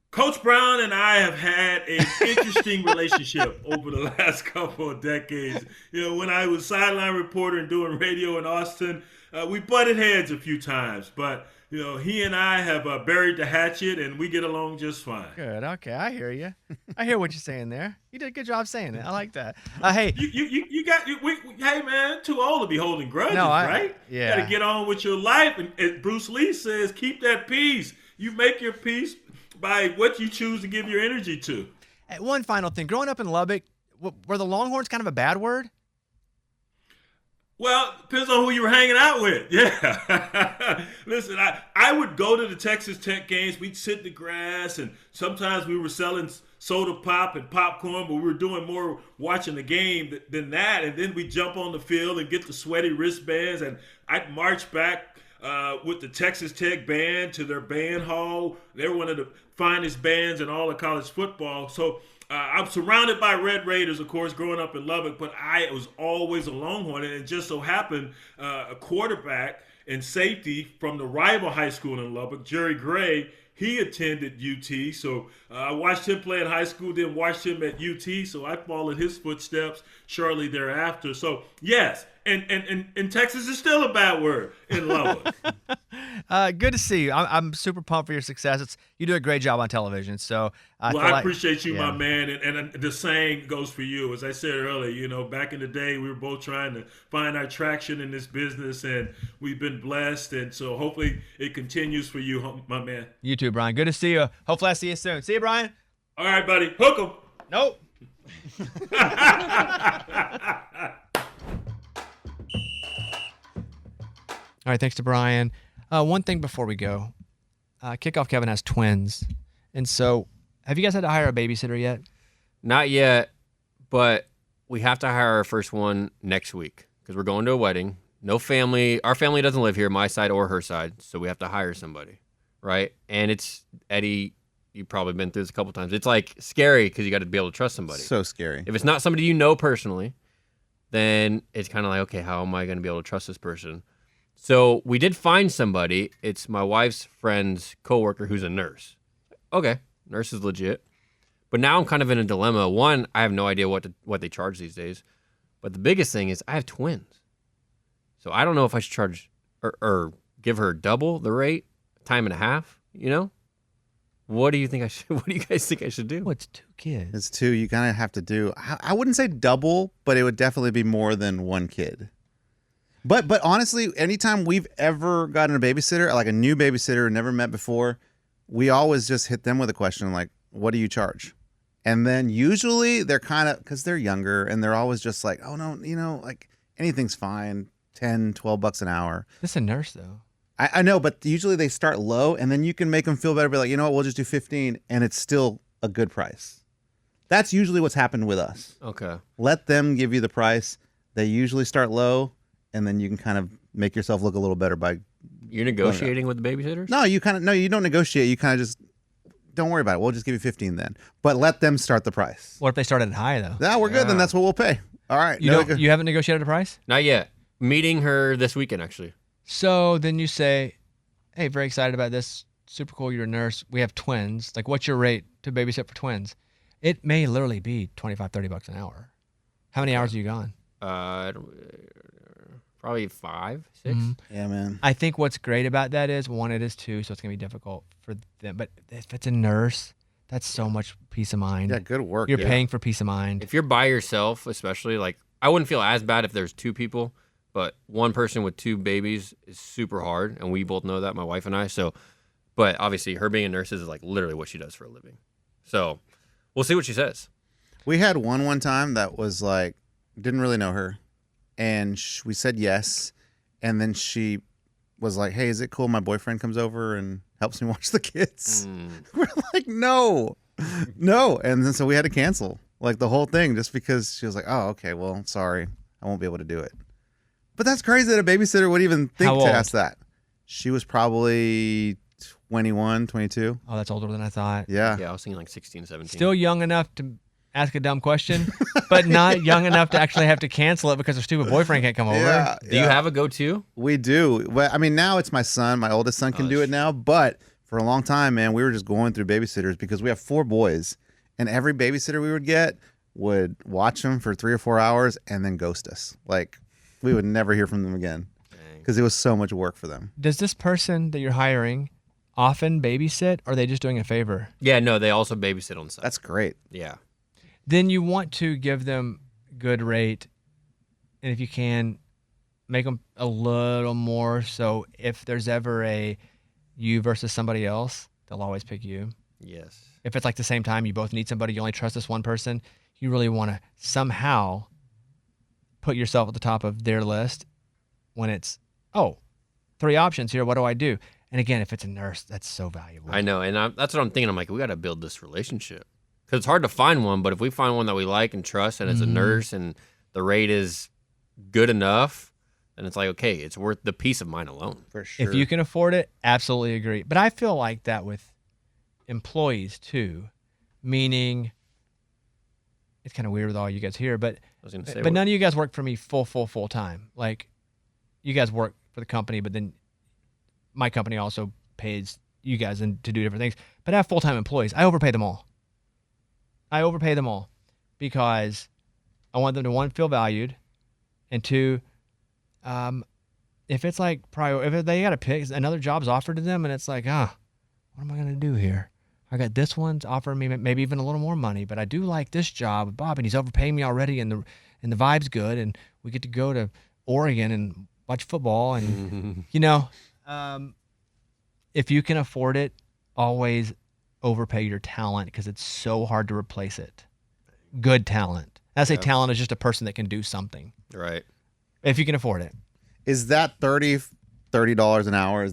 Coach Brown and I have had an interesting relationship over the last couple of decades. When I was sideline reporter and doing radio in Austin, we butted heads a few times, but he and I have buried the hatchet, and we get along just fine. Good. Okay, I hear you. I hear what you're saying there. You did a good job saying it. I like that. Hey, hey man, too old to be holding grudges, right? Yeah. Got to get on with your life, and as Bruce Lee says, keep that peace. You make your peace by what you choose to give your energy to. One final thing. Growing up in Lubbock, were the Longhorns kind of a bad word? Well, depends on who you were hanging out with. Yeah. Listen, I would go to the Texas Tech games. We'd sit in the grass, and sometimes we were selling soda pop and popcorn, but we were doing more watching the game than that. And then we'd jump on the field and get the sweaty wristbands, and I'd march back with the Texas Tech band to their band hall. They were one of the finest bands in all of college football. So I'm surrounded by Red Raiders, of course, growing up in Lubbock, but I was always a Longhorn, and it just so happened a quarterback and safety from the rival high school in Lubbock, Jerry Gray, he attended UT. So I watched him play in high school, then watched him at UT, so I followed his footsteps shortly thereafter. So yes, and Texas is still a bad word in Lubbock. Good to see you. I'm super pumped for your success. You do a great job on television. So I appreciate you, my man. And the same goes for you. As I said earlier, back in the day, we were both trying to find our traction in this business, and we've been blessed. And so hopefully it continues for you, my man. You too, Brian. Good to see you. Hopefully I see you soon. See you, Brian. All right, buddy. Hook 'em. Nope. All right, thanks to Brian. One thing before we go, Kickoff Kevin has twins, and so have you guys had to hire a babysitter yet? Not yet, but we have to hire our first one next week because we're going to a wedding. No family. Our family doesn't live here, my side or her side, so we have to hire somebody, right? And it's Eddie. You've probably been through this a couple times. It's like scary because you got to be able to trust somebody. So scary. If it's not somebody you know personally, then it's kind of like, okay, how am I going to be able to trust this person? So we did find somebody. It's my wife's friend's coworker who's a nurse. Okay, nurse is legit. But now I'm kind of in a dilemma. One, I have no idea what they charge these days. But the biggest thing is I have twins. So I don't know if I should charge or give her double the rate, time and a half, What do you think what do you guys think I should do? Well, it's 2 kids. It's 2. You kind of have to do, I wouldn't say double, but it would definitely be more than 1 kid. But honestly, anytime we've ever gotten a babysitter, like a new babysitter never met before, we always just hit them with a question like, what do you charge? And then usually they're kind of, because they're younger, and they're always just like, oh, no, like anything's fine, $10, $12 an hour. This is a nurse, though. I know, but usually they start low, and then you can make them feel better. Be like, you know what, we'll just do 15, and it's still a good price. That's usually what's happened with us. Okay. Let them give you the price. They usually start low, and then you can kind of make yourself look a little better by. You're negotiating with the babysitters? No, you don't negotiate. You kind of just don't worry about it. We'll just give you 15 then, but let them start the price. What if they started high though? Yeah, we're good. Then that's what we'll pay. All right. You haven't negotiated a price? Not yet. Meeting her this weekend, actually. So then you say, hey, very excited about this. Super cool. You're a nurse. We have twins. Like, what's your rate to babysit for twins? It may literally be $25-$30 an hour. How many hours are you gone? Probably 5, 6. Mhm. Yeah, man. I think what's great about that is, one, it is 2, so it's going to be difficult for them. But if it's a nurse, that's so much peace of mind. Yeah, good work. You're dude. paying for peace of mind. If you're by yourself, especially, like, I wouldn't feel as bad if there's 2 people, but one person with 2 babies is super hard, and we both know that, my wife and I. So, but obviously, her being a nurse is like literally what she does for a living. So, we'll see what she says. We had one time that was like, didn't really know her, and we said yes, and then she was like, hey, is it cool my boyfriend comes over and helps me watch the kids? We're like, no, and then so we had to cancel like the whole thing just because she was like, oh, okay, well, sorry, I won't be able to do it. But that's crazy that a babysitter would even think to ask that. She was probably 21, 22. Oh, that's older than I thought. Yeah. Yeah, I was thinking like 16, 17. Still young enough to ask a dumb question, but not young enough to actually have to cancel it because her stupid boyfriend can't come over. Yeah, Do you have a go-to? We do. Well, I mean, now it's my son. My oldest son can do it now. But for a long time, man, we were just going through babysitters because we have 4 boys. And every babysitter we would get would watch them for 3 or 4 hours and then ghost us. Like, we would never hear from them again because it was so much work for them. Does this person that you're hiring often babysit, or are they just doing a favor? Yeah, no, they also babysit on site. That's great. Yeah. Then you want to give them good rate, and if you can, make them a little more. So if there's ever a you versus somebody else, they'll always pick you. Yes. If it's like the same time, you both need somebody, you only trust this one person, you really want to somehow put yourself at the top of their list when it's, 3 options here, what do I do? And again, if it's a nurse, that's so valuable. I know, and that's what I'm thinking. I'm like, we got to build this relationship. Because it's hard to find one, but if we find one that we like and trust, and it's a nurse, and the rate is good enough, then it's like, okay, it's worth the peace of mind alone. For sure. If you can afford it, absolutely agree. But I feel like that with employees too, meaning it's kind of weird with all you guys here, but none of you guys work for me full time. Like, you guys work for the company, but then my company also pays you guys to do different things. But I have full-time employees. I overpay them all. Because I want them to, 1, feel valued, and 2, if it's like if they got to pick, another job's offered to them, and it's like, what am I going to do here? I got this one's offering me maybe even a little more money, but I do like this job with Bob, and he's overpaying me already, and the vibe's good, and we get to go to Oregon and watch football, and if you can afford it, always overpay your talent because it's so hard to replace it. Good talent. I say talent is just a person that can do something. Right. If you can afford it. Is that $30 an hour?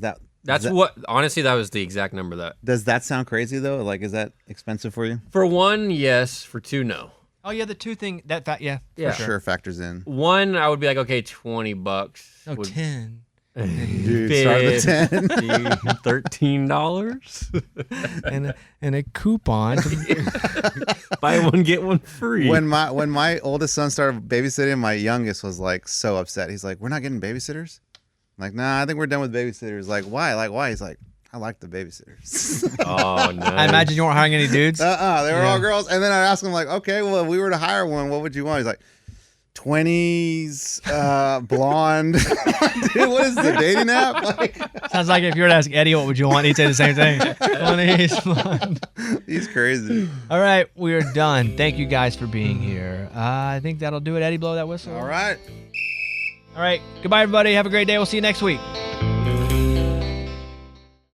Honestly, that was the exact number that. Does that sound crazy though? Like, is that expensive for you? For 1, yes. For 2, no. Oh yeah, the 2 thing Yeah. For sure factors in. 1, I would be like, okay, $20. Oh, 10. Dude, start with 10. $13. and a coupon. Buy 1, get 1 free. When my oldest son started babysitting, my youngest was like so upset. He's like, "We're not getting babysitters?" I'm like, "Nah, I think we're done with babysitters." Like, why? He's like, "I like the babysitters." Oh no! I imagine you weren't hiring any dudes. They were all girls. And then I asked him like, "Okay, well, if we were to hire one, what would you want?" He's like, 20s, blonde. Dude, what is the dating app? Like, sounds like if you were to ask Eddie what would you want, he'd say the same thing. 20s, blonde. He's crazy. All right, we are done. Thank you guys for being here. I think that'll do it. Eddie, blow that whistle. All right. All right. Goodbye, everybody. Have a great day. We'll see you next week.